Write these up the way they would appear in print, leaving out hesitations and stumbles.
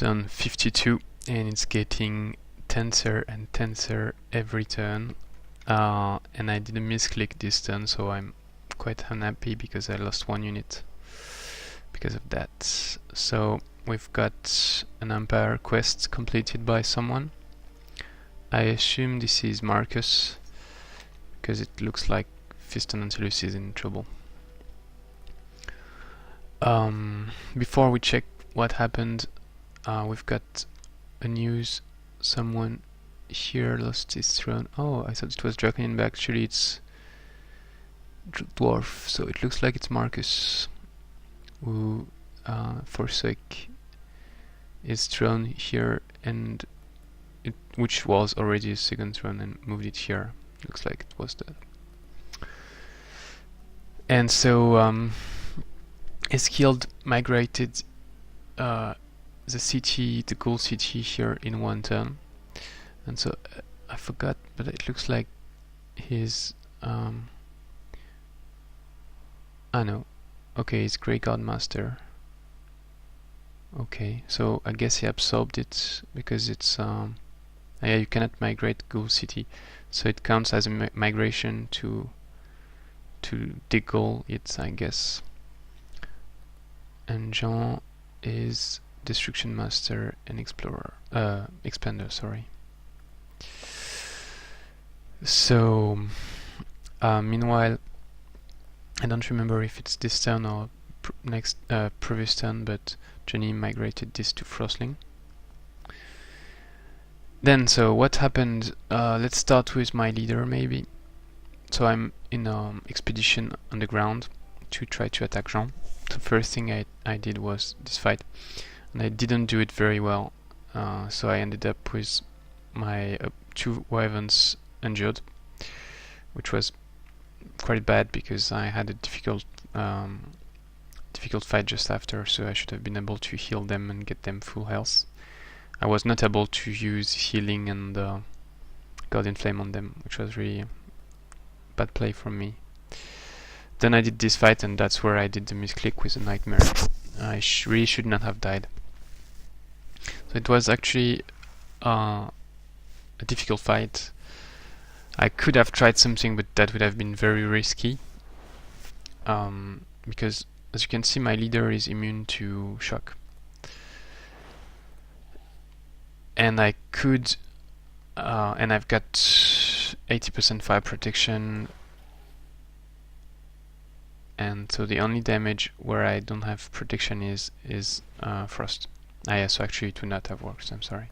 turn 52 and it's getting tenser and tenser every turn, and I did a misclick this turn, so I'm quite unhappy because I lost 1 unit because of that. So we've got an Empire quest completed by someone. I assume this is Marcus, because it looks like Fistandantilus is in trouble. Before we check what happened, we've got a news. Someone here lost his throne. Oh, I thought it was Draconian, but actually it's Dwarf, so it looks like it's Marcus who forsook his throne here, and which was already his second throne, and moved it here. Looks like it was that. And so Eskild migrated the city, the gold city here in 1 turn, and so I forgot, but it looks like his no, okay, it's Grey God Master. Okay, so I guess he absorbed it because it's yeah, you cannot migrate gold city, so it counts as a migration to dig gold. It's, I guess. And Jean is Destruction Master and Explorer, Expander, sorry. So meanwhile, I don't remember if it's this turn or previous turn, but Jonny migrated this to Frostling. Then, so what happened? Let's start with my leader, maybe. So I'm in expedition on the ground to try to attack Jean. The first thing I did was this fight, and I didn't do it very well, so I ended up with my 2 wyverns injured, which was quite bad because I had a difficult fight just after, so I should have been able to heal them and get them full health. I was not able to use healing and Guardian Flame on them, which was really bad play from me. Then I did this fight, and that's where I did the misclick with a Nightmare. I really should not have died. So it was actually a difficult fight. I could have tried something, but that would have been very risky. Because, as you can see, my leader is immune to shock. And I could, and I've got 80% fire protection, and so the only damage where I don't have protection is frost. Yeah, so actually it would not have worked, I'm sorry.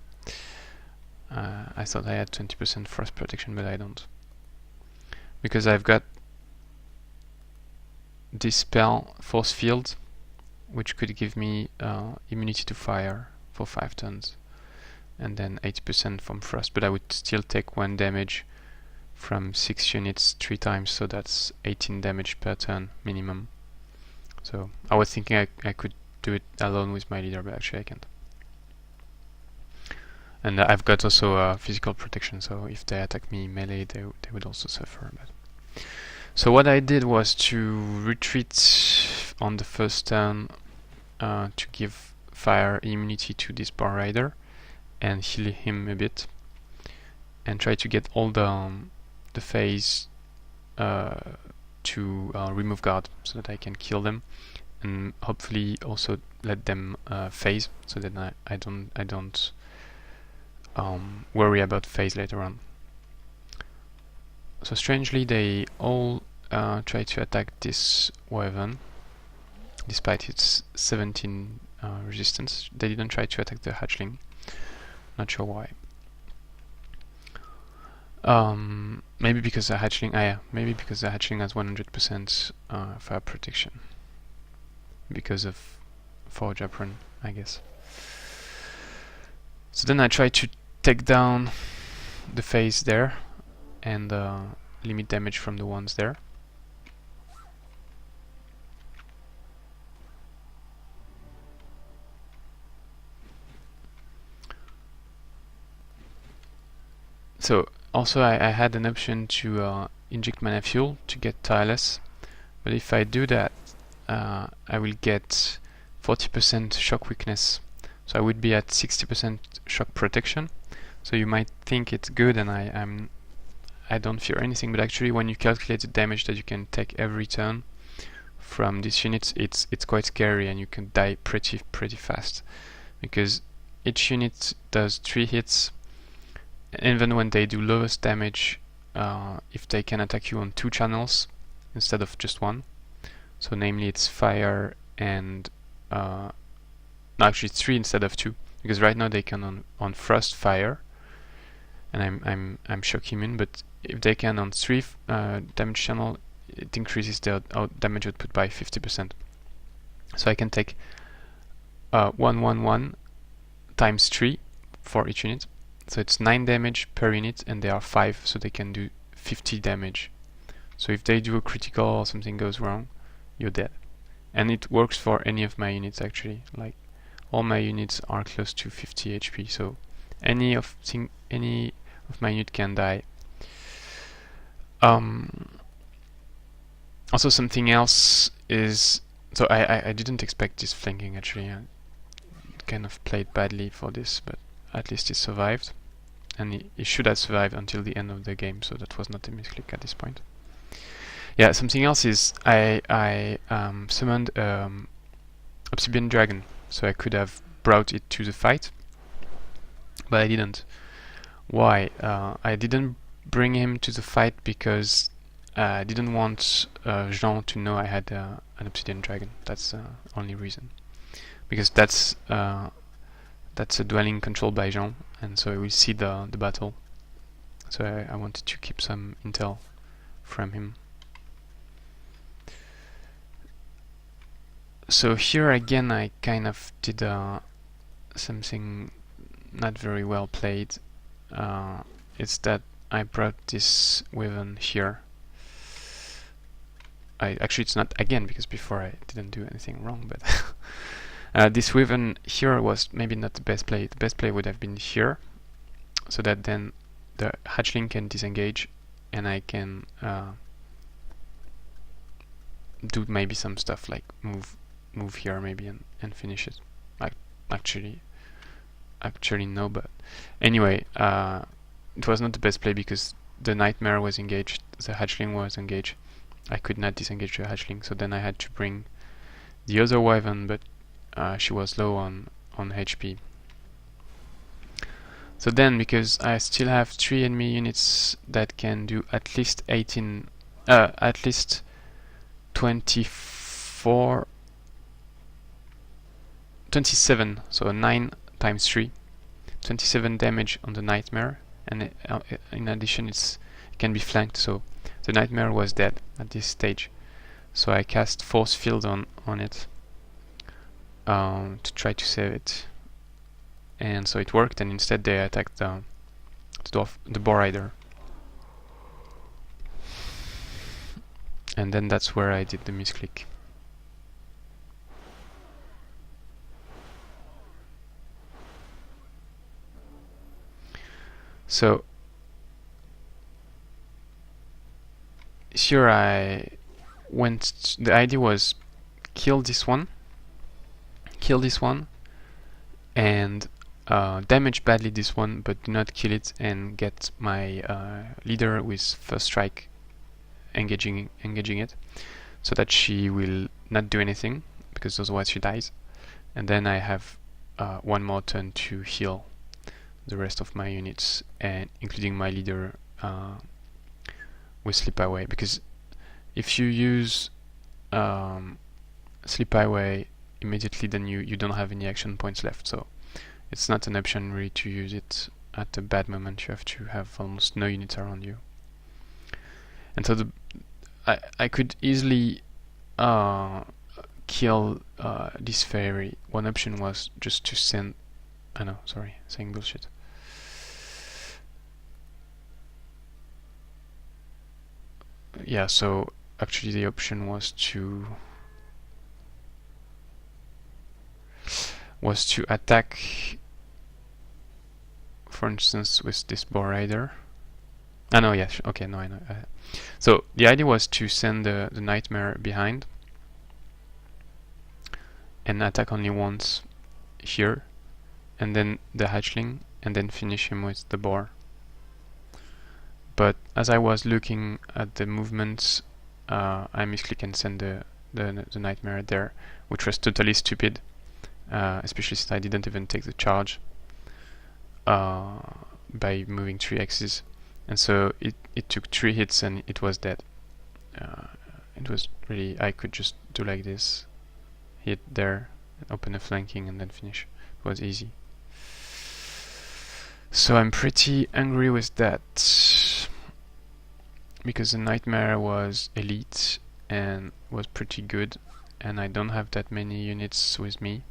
I thought I had 20% frost protection, but I don't. Because I've got this spell, Force Field, which could give me immunity to fire for 5 turns, and then 80% from frost, but I would still take 1 damage from 6 units 3 times, so that's 18 damage per turn minimum. So I was thinking I could do it alone with my leader, but actually I can't. And I've got also physical protection, so if they attack me melee, they would also suffer. But so what I did was to retreat on the first turn to give fire immunity to this Bar Rider and heal him a bit, and try to get all the phase to remove guard so that I can kill them, and hopefully also let them phase so that I don't worry about phase later on. So strangely, they all try to attack this wyvern despite its 17 resistance. They didn't try to attack the hatchling. Not sure why. Maybe because the hatchling. Maybe because the hatchling has 100% fire protection. Because of Forge Apron, I guess. So then I try to take down the phase there and limit damage from the ones there. So also I had an option to inject mana fuel to get tireless, but if I do that I will get 40% shock weakness, So I would be at 60% shock protection. So you might think it's good and I don't fear anything, but actually when you calculate the damage that you can take every turn from these units, it's quite scary, and you can die pretty fast, because each unit does 3 hits, and even when they do lowest damage, if they can attack you on 2 channels instead of just 1. So namely it's fire and no, actually it's 3 instead of 2, because right now they can on frost, fire, and I'm shock immune, but if they can on 3 damage channel, it increases their damage output by 50%. So I can take 111 times 3 for each unit. So it's 9 damage per unit, and they are 5, so they can do 50 damage. So if they do a critical or something goes wrong, you're dead. And it works for any of my units actually. Like all my units are close to 50 HP, so any of my unit can die. Also something else is, so I didn't expect this flanking actually. I kind of played badly for this, but at least it survived, and it should have survived until the end of the game, so that was not a misclick at this point. Yeah, something else is I summoned Obsidian Dragon, so I could have brought it to the fight, but I didn't. Why? I didn't bring him to the fight because I didn't want Jean to know I had an Obsidian Dragon. That's the only reason. Because that's a dwelling controlled by Jean, and so I will see the battle. So I wanted to keep some intel from him. So here again I kind of did something not very well played. It's that I brought this Wyvern here. Actually it's not again, because before I didn't do anything wrong, but this Wyvern here was maybe not the best play. The best play would have been here, so that then the hatchling can disengage and I can do maybe some stuff like move here maybe and finish it. Actually no, but anyway, it was not the best play because the Nightmare was engaged, the hatchling was engaged. I could not disengage the hatchling, so then I had to bring the other Wyvern, but she was low on HP. So then, because I still have 3 enemy units that can do at least 27, so 9 times 3, 27 damage on the Nightmare, and in addition it can be flanked, so the Nightmare was dead at this stage. So I cast Force Field on it to try to save it, and so it worked, and instead they attacked the Boar Rider. And then that's where I did the misclick. So here I went, the idea was kill this one, and damage badly this one, but do not kill it, and get my leader with first strike engaging it, so that she will not do anything, because otherwise she dies. And then I have one more turn to heal the rest of my units, and including my leader with Sleep Highway, because if you use Sleep Highway immediately, then you don't have any action points left, so it's not an option really to use it at a bad moment. You have to have almost no units around you. And so I could easily kill this fairy. One option was just to send, saying bullshit. Yeah, so actually the option was to attack, for instance, with this Boar Rider. I know. So the idea was to send the Nightmare behind and attack only once here, and then the hatchling, and then finish him with the boar. But as I was looking at the movements, I misclick and send the nightmare there, which was totally stupid, especially since I didn't even take the charge by moving 3 axes, and so it took 3 hits and it was dead. It was really, I could just do like this, hit there, open a flanking, and then finish. It was easy. So I'm pretty angry with that, because the nightmare was elite and was pretty good, and I don't have that many units with me,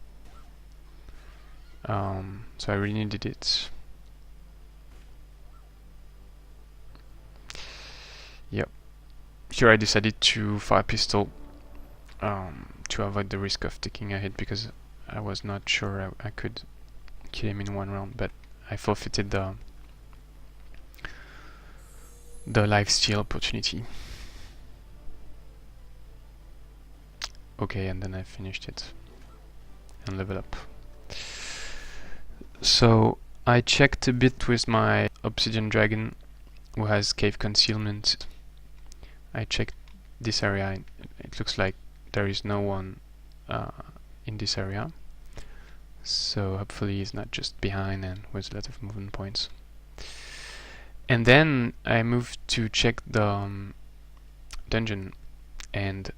so I really needed it. Yep. Here I decided to fire pistol to avoid the risk of taking a hit, because I was not sure I could kill him in 1 round, but I forfeited the lifesteal opportunity. Okay, and then I finished it and level up. So I checked a bit with my obsidian dragon, who has cave concealment. I checked this area, and it looks like there is no one in this area, so hopefully he's not just behind and with a lot of movement points. And then I moved to check the dungeon, and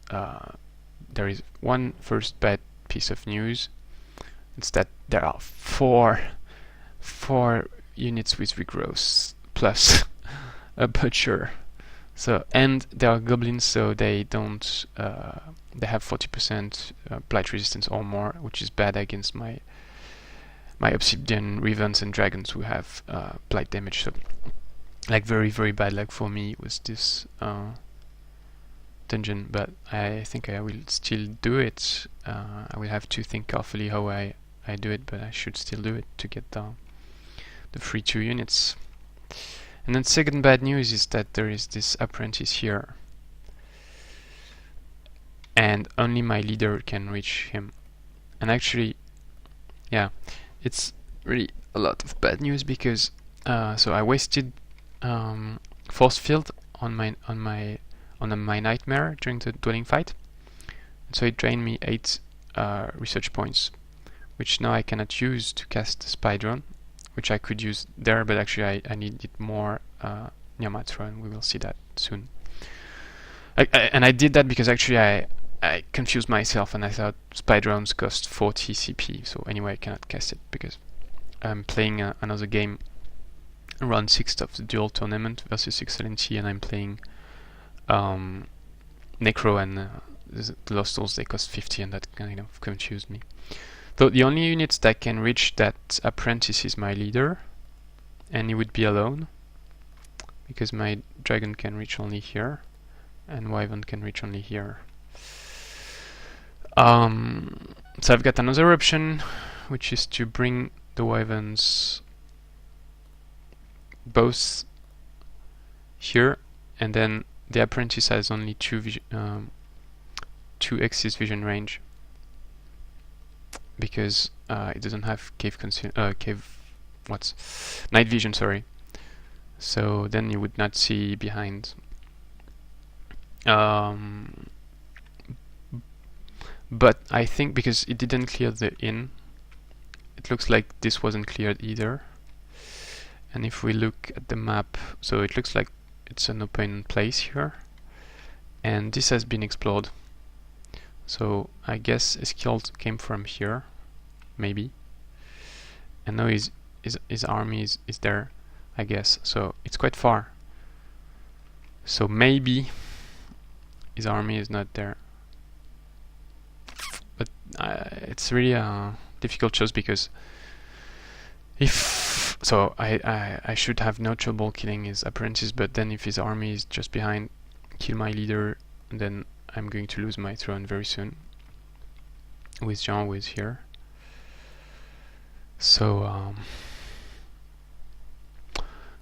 there is one first bad piece of news. It's that there are four units with regrowth plus a butcher. So, and they are goblins, so they don't they have 40% blight resistance or more, which is bad against my obsidian ravens and dragons who have blight damage. So like very bad luck for me with this dungeon, but I think I will still do it. I will have to think carefully how I do it, but I should still do it to get the free 2 units. And then second bad news is that there is this apprentice here, and only my leader can reach him. And actually, yeah, it's really a lot of bad news, because so I wasted force field on my nightmare during the dwelling fight, and so it drained me 8 research points, which now I cannot use to cast spy drone, which I could use there, but actually I need it more near my throne. We will see that soon. And I did that because actually I confused myself, and I thought spy drones cost 40 CP, so anyway I cannot cast it because I'm playing another game, round 6 of the dual tournament versus Excellency, and I'm playing Necro, and the Lost Souls, they cost 50, and that kind of confused me. So the only units that can reach that apprentice is my leader, and he would be alone, because my dragon can reach only here, and Wyvern can reach only here. So I've got another option, which is to bring the Wyverns both here, and then the apprentice has only 2 axis vision range, because it doesn't have night vision, sorry. So then you would not see behind. But I think because it didn't clear the inn, it looks like this wasn't cleared either. And if we look at the map, so it looks like it's an open place here, and this has been explored. So I guess Eskild came from here, maybe, and now his army is there, I guess. So it's quite far. So maybe his army is not there. But it's really a difficult choice, because if so, I should have no trouble killing his apprentice, but then if his army is just behind, kill my leader, then I'm going to lose my throne very soon with Jean, who is here. So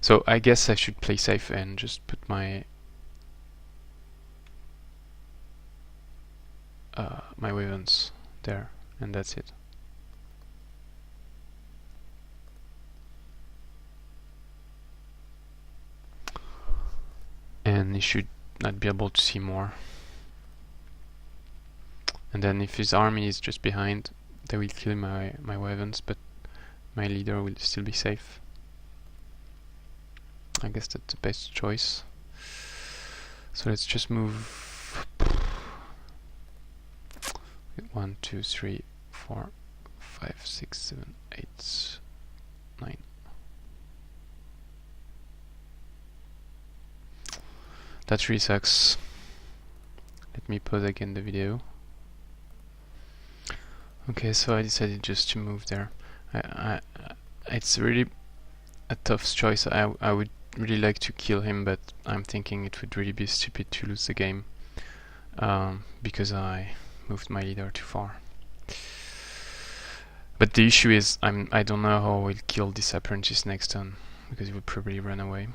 so I guess I should play safe and just put my my wyverns there, and that's it. and he should not be able to see more. And then if his army is just behind, they will kill my wyverns, but my leader will still be safe. I guess that's the best choice. So let's just move 1, 2, 3, 4, 5, 6, 7, 8, 9. That really sucks. Let me pause again the video. Okay, so I decided just to move there. It's really a tough choice. I would really like to kill him, but I'm thinking it would really be stupid to lose the game because I moved my leader too far. But the issue is I don't know how we'll kill this apprentice next turn, because he would probably run away.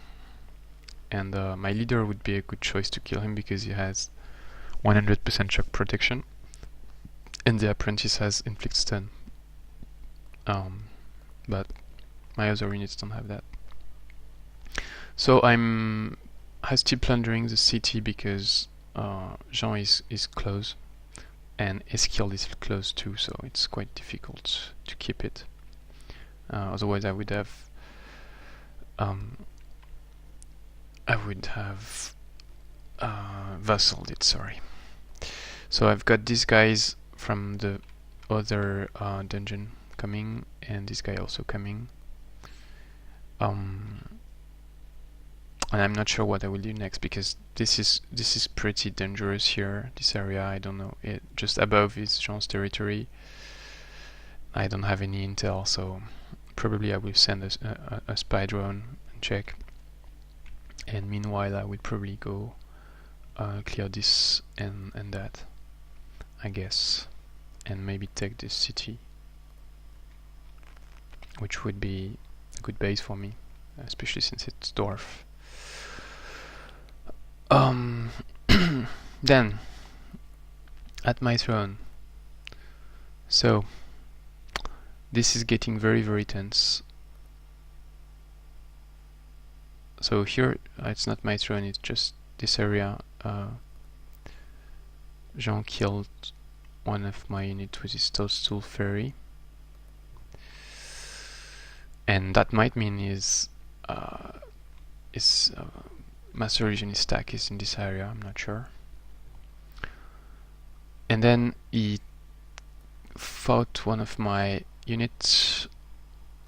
And my leader would be a good choice to kill him because he has 100% shock protection, and the apprentice has inflict stun. But my other units don't have that. So I'm hasty plundering the city because Jean is close, and Eskild is close too, so it's quite difficult to keep it. Otherwise I would have vassaled it, sorry. So I've got these guys from the other dungeon coming, and this guy also coming. And I'm not sure what I will do next, because this is pretty dangerous here, this area. I don't know, just above is Jean's territory. I don't have any intel, so probably I will send a spy drone and check. And meanwhile I will probably go clear this and that, I guess, and maybe take this city, which would be a good base for me, especially since it's dwarf. Then at my throne. So this is getting very, very tense. So here it's not my throne, it's just this area. Jean killed one of my units with his Tussel fairy, and that might mean his Master Legionist stack is in this area, I'm not sure. And then he fought one of my units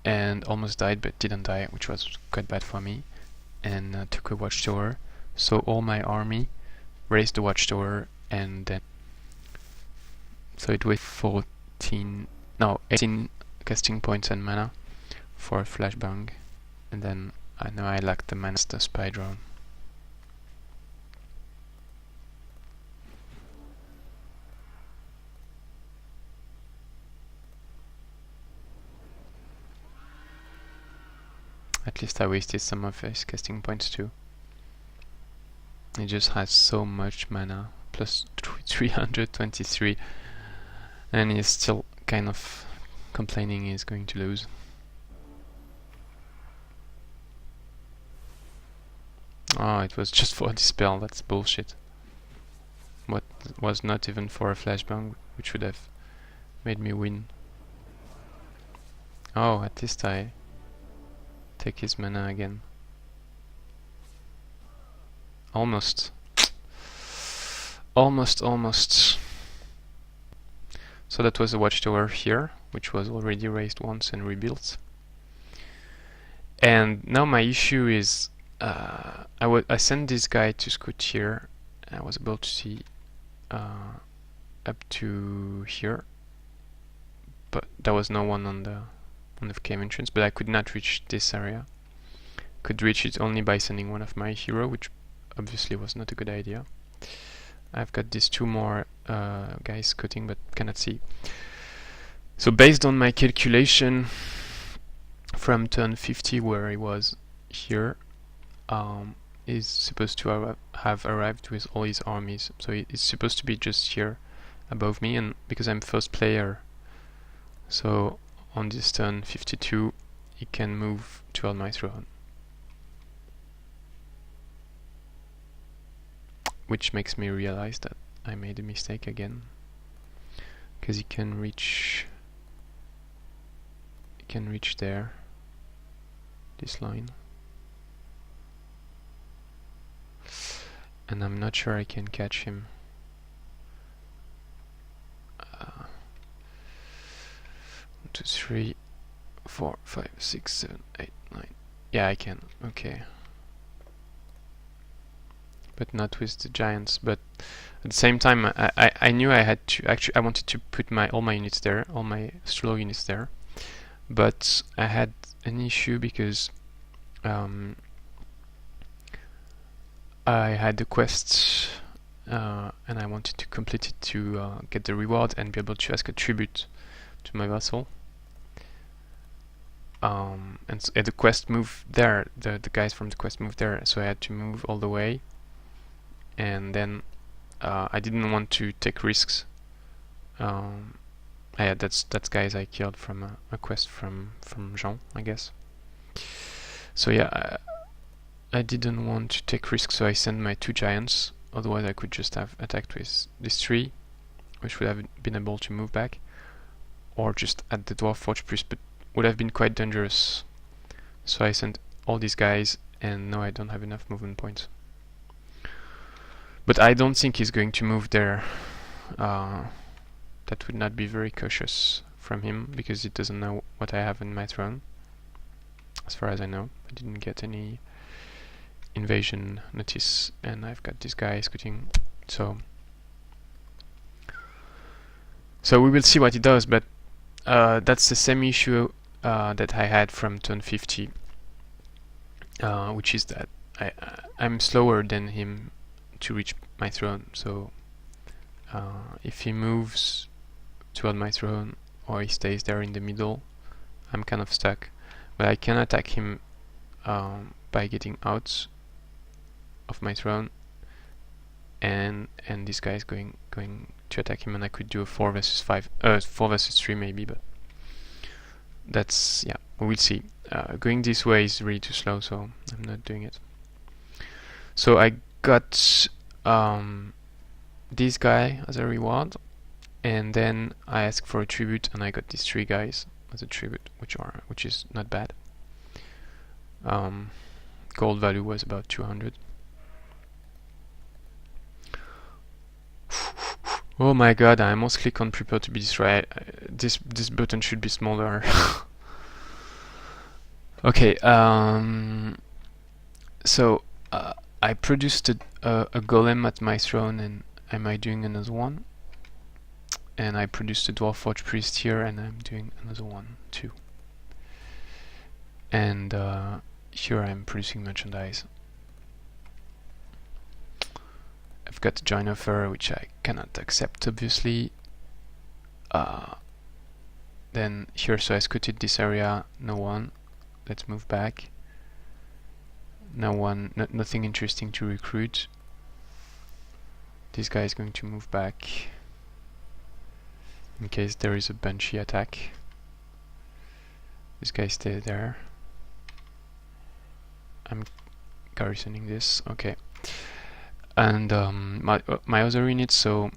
and almost died, but didn't die, which was quite bad for me, and took a Watchtower. So all my army raised the Watchtower, and then so it was 18 casting points and mana for a flashbang, and then I know I lacked the mana, the spy drone. At least I wasted some of his casting points too. He just has so much mana, plus 323, and he's still kind of complaining he's going to lose. Oh, it was just for a dispel, that's bullshit. What was not even for a flashbang, which would have made me win. Oh, at least I take his mana again. Almost. Almost. So that was a Watchtower here, which was already raised once and rebuilt. And now my issue is I sent this guy to scout here. I was able to see up to here, but there was no one on the cave entrance, but I could not reach this area. Could reach it only by sending one of my hero, which obviously was not a good idea. I've got these two more guys scouting, but cannot see. So based on my calculation from turn 50, where he was here, is supposed to have arrived with all his armies. So it's supposed to be just here above me, and because I'm first player, so on this turn 52 he can move to my throne. which makes me realize that I made a mistake again, because he can reach there, this line, and I'm not sure I can catch him. 1, 2, 3, 4, 5, 6, 7, 8, 9. Yeah, I can. Okay. But not with the giants. But at the same time, I knew I had to actually. I wanted to put all my units there, all my slow units there. But I had an issue because I had the quest, and I wanted to complete it to get the reward and be able to ask a tribute to my vassal. And so the quest moved there. The guys from the quest moved there, so I had to move all the way. And then I didn't want to take risks. That's guys I killed from a quest from Jean, I guess. So yeah, I didn't want to take risks, so I sent my 2 giants. Otherwise, I could just have attacked with this 3, which would have been able to move back, or just at the Dwarf Forge Priest, but would have been quite dangerous. So I sent all these guys, and now I don't have enough movement points. But I don't think he's going to move there. That would not be very cautious from him, because he doesn't know what I have in my throne. As far as I know, I didn't get any invasion notice, and I've got this guy scooting. So we will see what he does, but that's the same issue that I had from turn 50, which is that I'm slower than him to reach my throne. So if he moves toward my throne, or he stays there in the middle, I'm kind of stuck. But I can attack him by getting out of my throne, and this guy is going to attack him, and I could do a 4 versus 5, 4 versus 3 maybe, but that's, yeah, we'll see. Going this way is really too slow, so I'm not doing it. So I got this guy as a reward, and then I asked for a tribute, and I got these 3 guys as a tribute, which is not bad. Gold value was about 200. Oh my god, I almost click on prepare to be destroyed. This button should be smaller. Okay, so I produced a golem at my throne, and am I doing another one? And I produced a Dwarf Forge Priest here, and I'm doing another one too. And here I'm producing merchandise. I've got a giant offer, which I cannot accept, obviously. Then here, so I scouted this area, no one. Let's move back. No one, nothing interesting to recruit. This guy is going to move back in case there is a Banshee attack. This guy stays there. I'm garrisoning this, okay. And my other units, so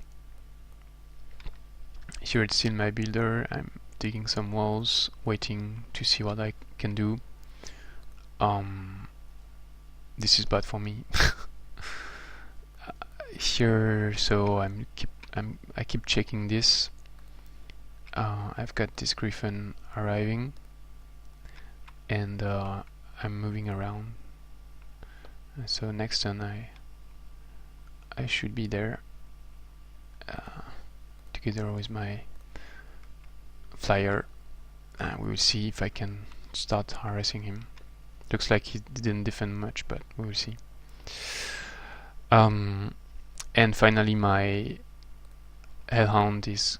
here it's still my builder. I'm digging some walls, waiting to see what I can do. This is bad for me. Here, so I keep checking this. I've got this Gryphon arriving, and I'm moving around. So next turn I should be there together with my flyer. We will see if I can start harassing him. Looks like he didn't defend much, but we will see. And finally my Hellhound is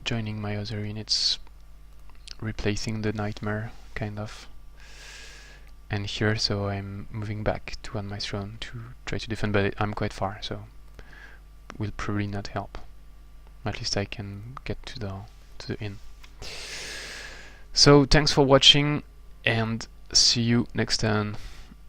joining my other units, replacing the Nightmare, kind of. And here, so I'm moving back to on my throne to try to defend, but I'm quite far, so will probably not help. At least I can get to the inn. So thanks for watching, and see you next turn.